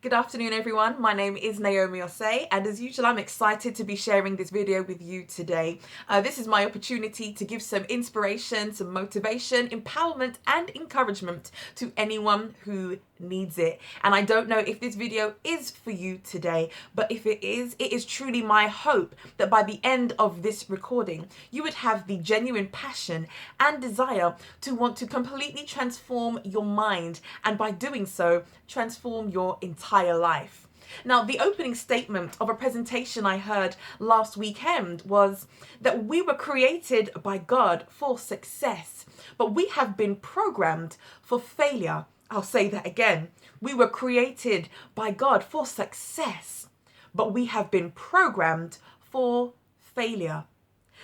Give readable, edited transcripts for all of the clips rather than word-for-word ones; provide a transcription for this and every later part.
Good afternoon, everyone. My name is Naomi Osei, and as usual, I'm excited to be sharing this video with you today. This is my opportunity to give some inspiration, some motivation, empowerment, and encouragement to anyone who needs it. And I don't know if this video is for you today, but if it is truly my hope that by the end of this recording, you would have the genuine passion and desire to want to completely transform your mind, and by doing so, transform your entire life. Now, the opening statement of a presentation I heard last weekend was that we were created by God for success, but we have been programmed for failure. I'll say that again. We were created by God for success, but we have been programmed for failure.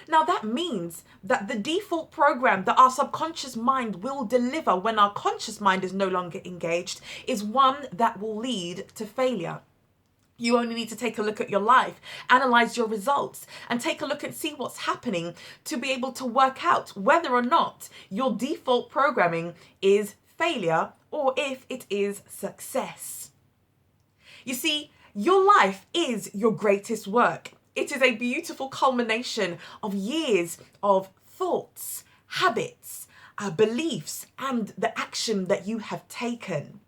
Now that means that the default program that our subconscious mind will deliver when our conscious mind is no longer engaged is one that will lead to failure. You only need to take a look at your life, analyze your results, and take a look and see what's happening to be able to work out whether or not your default programming is failure or if it is success. You see, your life is your greatest work. It is a beautiful culmination of years of thoughts, habits, beliefs, and the action that you have taken.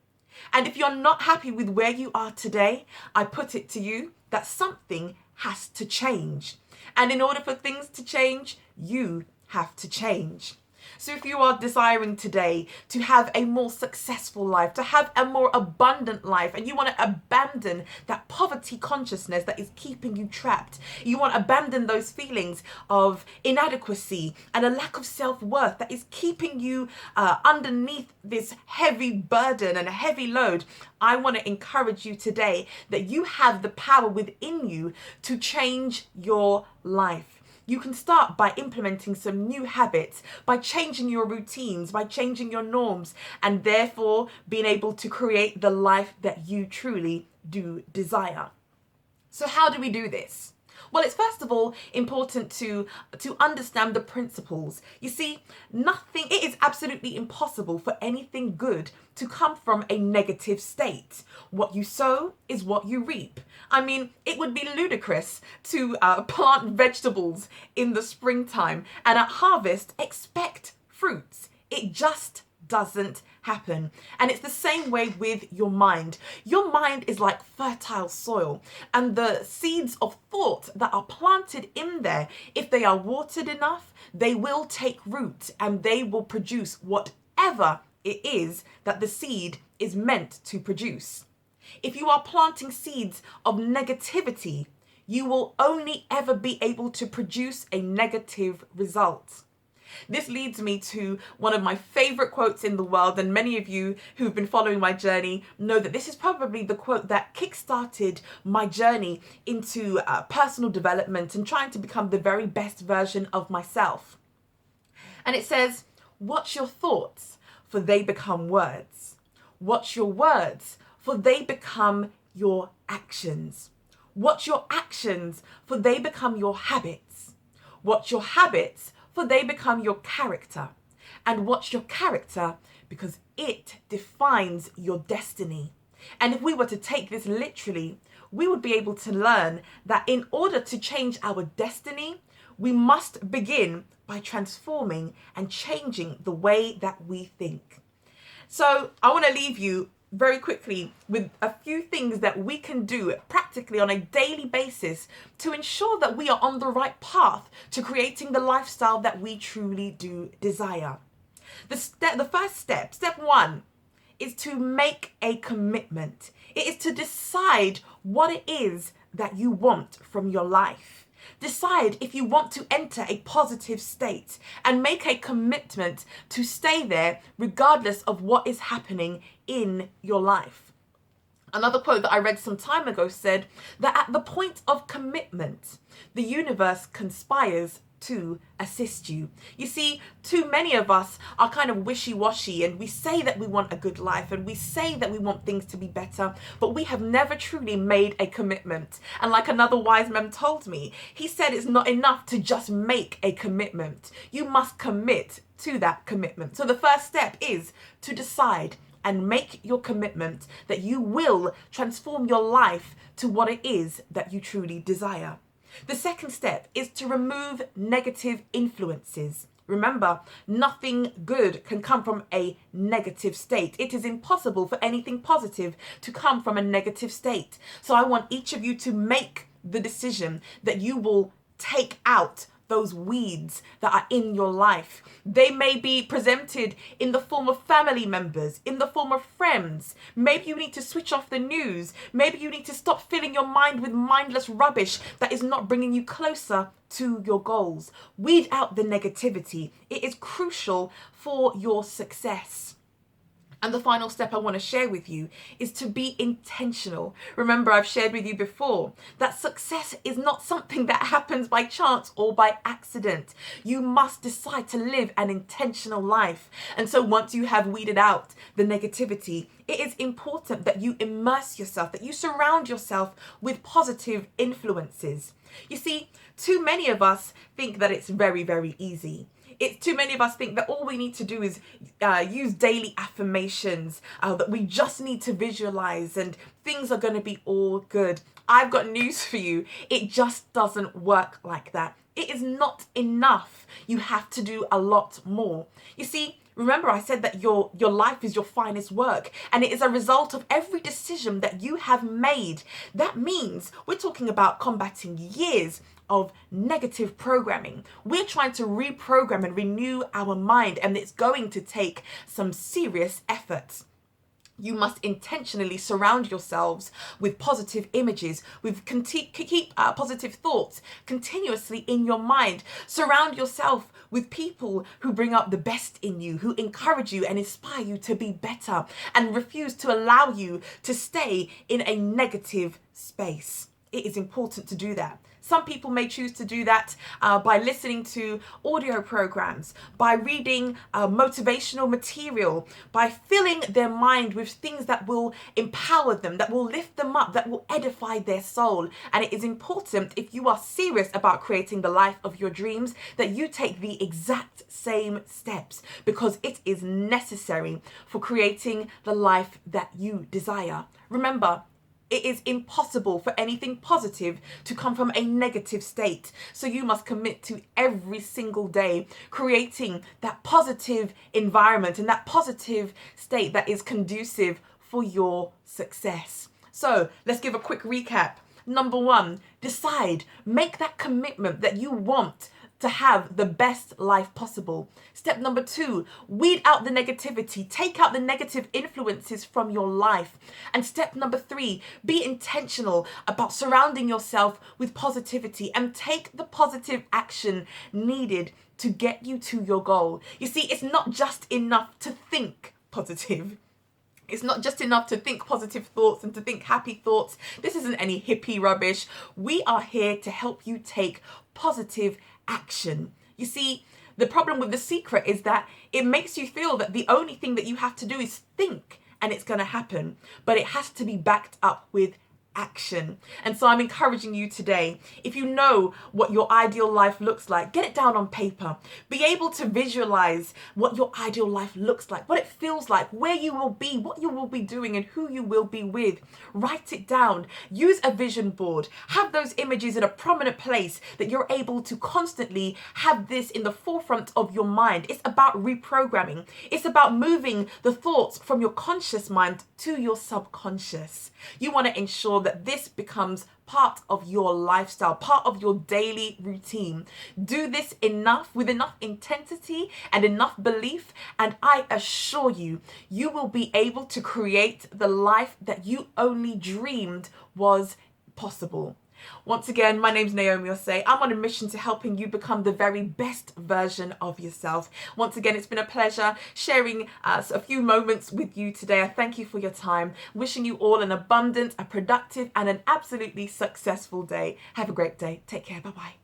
And if you're not happy with where you are today, I put it to you that something has to change. And in order for things to change, you have to change. So if you are desiring today to have a more successful life, to have a more abundant life, and you want to abandon that poverty consciousness that is keeping you trapped, you want to abandon those feelings of inadequacy and a lack of self-worth that is keeping you underneath this heavy burden and a heavy load, I want to encourage you today that you have the power within you to change your life. You can start by implementing some new habits, by changing your routines, by changing your norms, and therefore being able to create the life that you truly do desire. So how do we do this? Well, it's first of all important to understand the principles. You see, it is absolutely impossible for anything good to come from a negative state. What you sow is what you reap. I mean, it would be ludicrous to plant vegetables in the springtime and at harvest expect fruits. It just doesn't happen. And it's the same way with your mind. Your mind is like fertile soil, and the seeds of thought that are planted in there, if they are watered enough, they will take root and they will produce whatever it is that the seed is meant to produce. If you are planting seeds of negativity, you will only ever be able to produce a negative result. This leads me to one of my favorite quotes in the world, and many of you who've been following my journey know that this is probably the quote that kickstarted my journey into personal development and trying to become the very best version of myself. And it says, "Watch your thoughts, for they become words. Watch your words, for they become your actions. Watch your actions, for they become your habits. Watch your habits, for they become your character. And watch your character, because it defines your destiny." And if we were to take this literally, we would be able to learn that in order to change our destiny, we must begin by transforming and changing the way that we think. So I want to leave you very quickly with a few things that we can do practically on a daily basis to ensure that we are on the right path to creating the lifestyle that we truly do desire. The first step one, is to make a commitment. It is to decide what it is that you want from your life. Decide if you want to enter a positive state and make a commitment to stay there regardless of what is happening in your life. Another quote that I read some time ago said that at the point of commitment, the universe conspires to assist you. You see, too many of us are kind of wishy-washy, and we say that we want a good life and we say that we want things to be better, but we have never truly made a commitment. And like another wise man told me, he said it's not enough to just make a commitment. You must commit to that commitment. So the first step is to decide and make your commitment that you will transform your life to what it is that you truly desire. The second step is to remove negative influences. Remember, nothing good can come from a negative state. It is impossible for anything positive to come from a negative state. So I want each of you to make the decision that you will take out those weeds that are in your life. They may be presented in the form of family members, in the form of friends. Maybe you need to switch off the news. Maybe you need to stop filling your mind with mindless rubbish that is not bringing you closer to your goals. Weed out the negativity. It is crucial for your success. And the final step I want to share with you is to be intentional. Remember, I've shared with you before that success is not something that happens by chance or by accident. You must decide to live an intentional life. And so once you have weeded out the negativity, it is important that you immerse yourself, that you surround yourself with positive influences. You see, too many of us think that it's very, very easy. Too many of us think that all we need to do is use daily affirmations, that we just need to visualize and things are going to be all good. I've got news for you. It just doesn't work like that. It is not enough. You have to do a lot more. You see, remember I said that your life is your finest work, and it is a result of every decision that you have made. That means we're talking about combating years of negative programming. We're trying to reprogram and renew our mind, and it's going to take some serious effort. You must intentionally surround yourselves with positive images, keep positive thoughts continuously in your mind. Surround yourself with people who bring out the best in you, who encourage you and inspire you to be better, and refuse to allow you to stay in a negative space. It is important to do that. Some people may choose to do that by listening to audio programs, by reading motivational material, by filling their mind with things that will empower them, that will lift them up, that will edify their soul. And it is important, if you are serious about creating the life of your dreams, that you take the exact same steps, because it is necessary for creating the life that you desire. Remember, it is impossible for anything positive to come from a negative state. So you must commit to every single day creating that positive environment and that positive state that is conducive for your success. So let's give a quick recap. Number one, decide, make that commitment that you want to have the best life possible. Step number two, weed out the negativity, take out the negative influences from your life. And step number three, be intentional about surrounding yourself with positivity and take the positive action needed to get you to your goal. You see, it's not just enough to think positive. It's not just enough to think positive thoughts and to think happy thoughts. This isn't any hippie rubbish. We are here to help you take positive action. You see, the problem with The Secret is that it makes you feel that the only thing that you have to do is think and it's going to happen, but it has to be backed up with action. And so I'm encouraging you today, if you know what your ideal life looks like, get it down on paper. Be able to visualize what your ideal life looks like, what it feels like, where you will be, what you will be doing, and who you will be with. Write it down. Use a vision board. Have those images in a prominent place that you're able to constantly have this in the forefront of your mind. It's about reprogramming. It's about moving the thoughts from your conscious mind to your subconscious. You want to ensure that this becomes part of your lifestyle, part of your daily routine. Do this with enough intensity and enough belief, and I assure you, you will be able to create the life that you only dreamed was possible. Once again, my name's Naomi Osei. I'm on a mission to helping you become the very best version of yourself. Once again, it's been a pleasure sharing a few moments with you today. I thank you for your time. Wishing you all an abundant, a productive, and an absolutely successful day. Have a great day. Take care. Bye-bye.